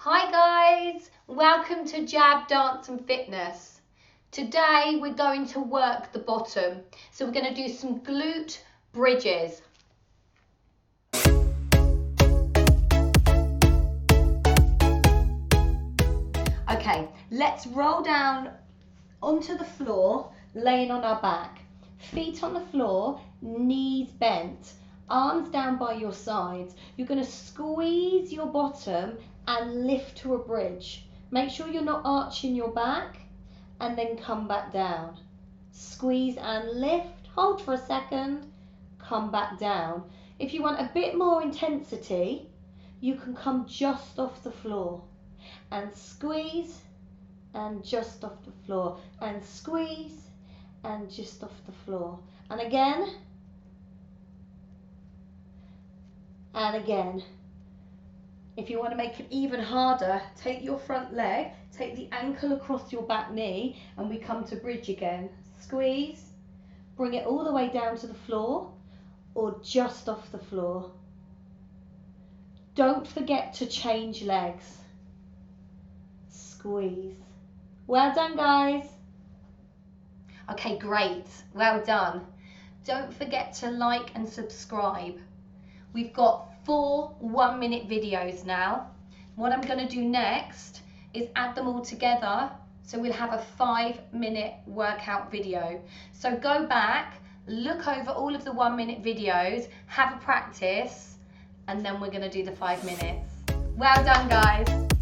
Hi guys, welcome to Jab Dance and Fitness. Today we're going to work the bottom. So we're going to do some glute bridges. Okay, let's roll down onto the floor, laying on our back. Feet on the floor, knees bent, arms down by your sides. You're going to squeeze your bottom and lift to a bridge. Make sure you're not arching your back and then come back down. Squeeze and lift, hold for a second, come back down. If you want a bit more intensity, you can come just off the floor and squeeze and just off the floor and squeeze and just off the floor. And again. And again. If you want to make it even harder, take your front leg, take the ankle across your back knee, and we come to bridge again. Squeeze, bring it all the way down to the floor or just off the floor. Don't forget to change legs. Squeeze. Well done, guys. Okay, great. Well done. Don't forget to like and subscribe. We've got 4 1-minute videos now. What I'm going to do next is add them all together, so we'll have a 5-minute workout video. So go back, look over all of the 1-minute videos, have a practice, and then we're going to do the 5 minutes. Well done, guys.